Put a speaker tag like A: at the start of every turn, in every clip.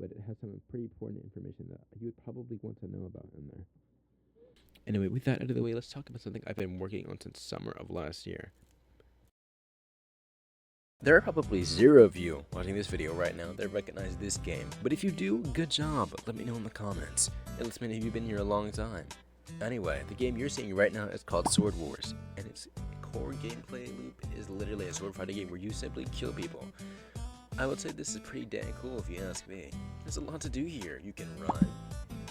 A: but it has some pretty important information that you would probably want to know about in there. Anyway, with that out of the way, let's talk about something I've been working on since summer of last year.
B: There are probably 0 of you watching this video right now that recognize this game, but if you do, good job. Let me know in the comments. It lets me know you've been here a long time. Anyway, the game you're seeing right now is called Sword Wars, and its core gameplay loop is literally a sword fighting game where you simply kill people. I would say this is pretty dang cool if you ask me. There's a lot to do here. You can run,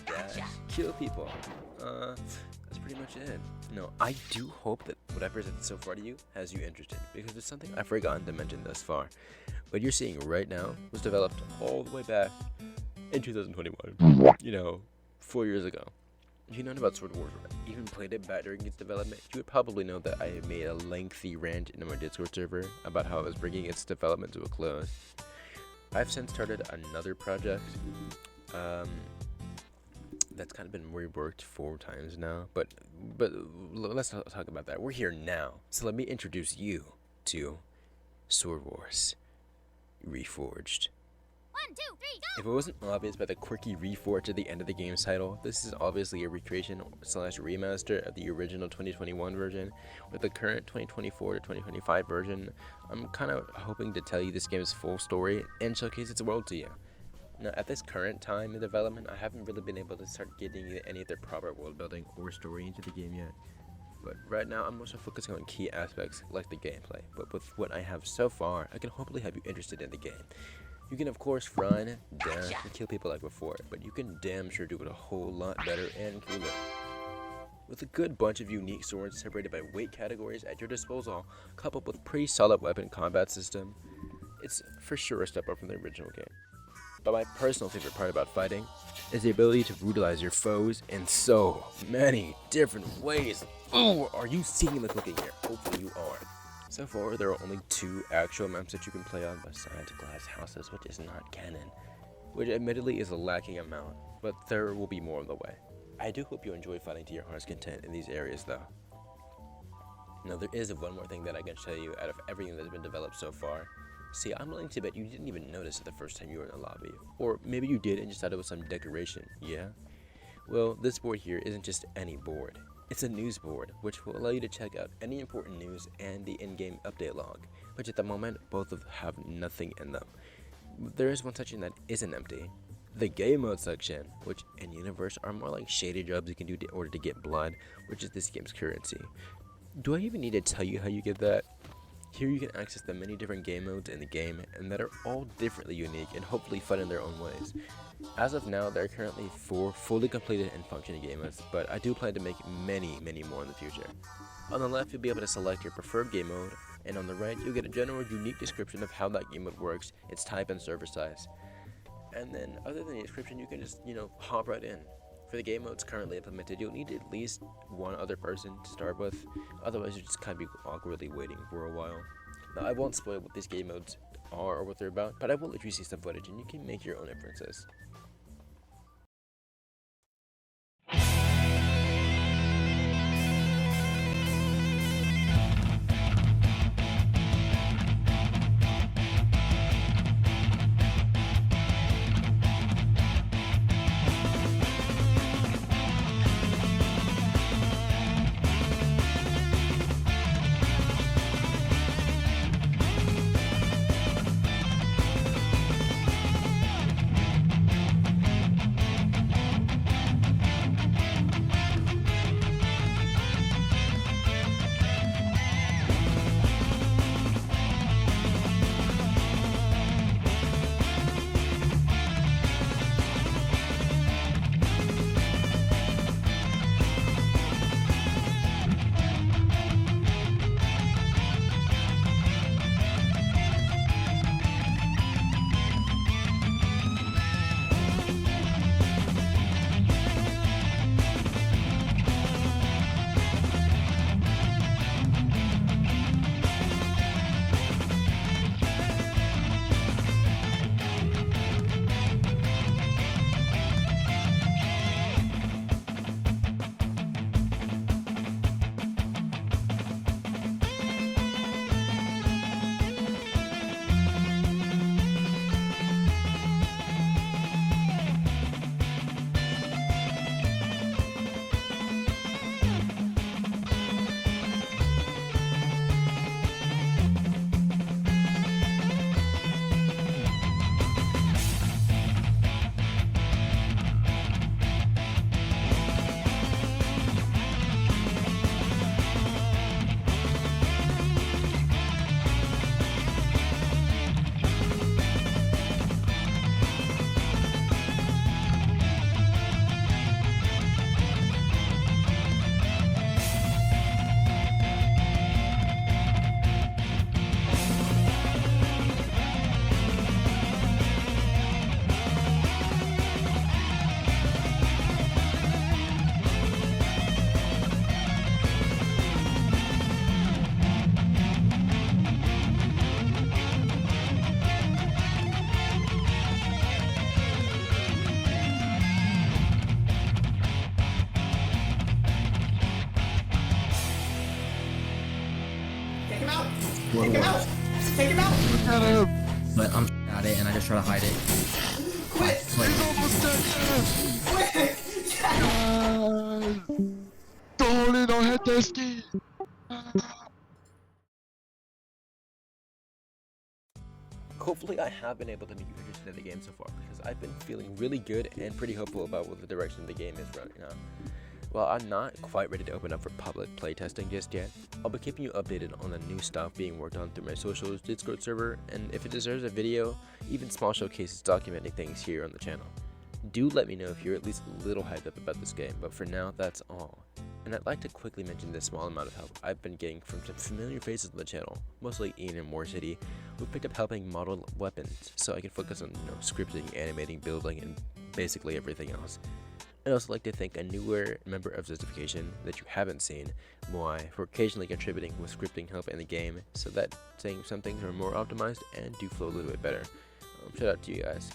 B: dash, kill people. That's pretty much it. No, I do hope that what I presented so far to you has you interested, because it's something I've forgotten to mention thus far. What you're seeing right now was developed all the way back in 2021. 4 years ago. If you know about Sword Wars or even played it back during its development, you would probably know that I had made a lengthy rant in my Discord server about how I was bringing its development to a close. I've since started another project that's kind of been reworked 4 times now, but let's not talk about that. We're here now, so let me introduce you to Sword Wars Reforged.
C: 1, 2, 3, go!
B: If it wasn't obvious by the quirky reforge at the end of the game's title, this is obviously a recreation / remaster of the original 2021 version. With the current 2024 to 2025 version, I'm kind of hoping to tell you this game's full story and showcase its world to you. Now, at this current time in development, I haven't really been able to start getting any of the proper world building or story into the game yet. But right now, I'm also focusing on key aspects like the gameplay. But with what I have so far, I can hopefully have you interested in the game. You can of course run, dash, and kill people like before, but you can damn sure do it a whole lot better and cooler. With a good bunch of unique swords separated by weight categories at your disposal, coupled with pretty solid weapon combat system, it's for sure a step up from the original game. But my personal favorite part about fighting is the ability to brutalize your foes in so many different ways. Oh, are you seeing the clicking here? Hopefully you are. So far, there are only 2 actual maps that you can play on besides Glass Houses, which is not canon, which admittedly is a lacking amount, but there will be more on the way. I do hope you enjoy fighting to your heart's content in these areas though. Now there is one more thing that I can show you out of everything that's been developed so far. See, I'm willing to bet you didn't even notice it the first time you were in the lobby, or maybe you did and just thought it was some decoration, yeah? Well, this board here isn't just any board. It's a news board, which will allow you to check out any important news and the in-game update log, which at the moment both have nothing in them. There is one section that isn't empty, the game mode section, which in universe are more like shady jobs you can do in order to get blood, which is this game's currency. Do I even need to tell you how you get that? Here you can access the many different game modes in the game, and that are all differently unique and hopefully fun in their own ways. As of now, there are currently 4 fully completed and functioning game modes, but I do plan to make many more in the future. On the left, you'll be able to select your preferred game mode, and on the right, you'll get a general unique description of how that game mode works, its type and server size. And then, other than the description, you can just, hop right in. For the game modes currently implemented, you'll need at least 1 other person to start with, otherwise you'll just kind of be awkwardly waiting for a while. Now, I won't spoil what these game modes are or what they're about, but I will let you see some footage and you can make your own inferences.
D: what
E: Take
D: it
E: him out!
D: was.
E: Take him out!
F: Look at him.
D: But I'm at it and I just try to hide it.
E: Quit!
F: He's almost dead.
E: Quit!
F: Dolly, no head deski.
B: Hopefully I have been able to make you interested in the game so far, because I've been feeling really good and pretty hopeful about what the direction the game is running now. While I'm not quite ready to open up for public playtesting just yet, I'll be keeping you updated on the new stuff being worked on through my socials, Discord server, and if it deserves a video, even small showcases documenting things here on the channel. Do let me know if you're at least a little hyped up about this game, but for now, that's all. And I'd like to quickly mention the small amount of help I've been getting from some familiar faces on the channel, mostly Ian and War City, who picked up helping model weapons so I can focus on scripting, animating, building, and basically everything else. I'd also like to thank a newer member of Justification that you haven't seen, Moai, for occasionally contributing with scripting help in the game so that some things are more optimized and do flow a little bit better. Shout out to you guys.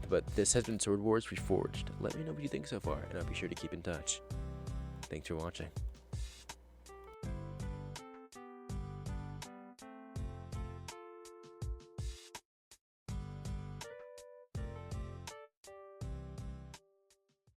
B: But this has been Sword Wars Reforged. Let me know what you think so far, and I'll be sure to keep in touch. Thanks for watching.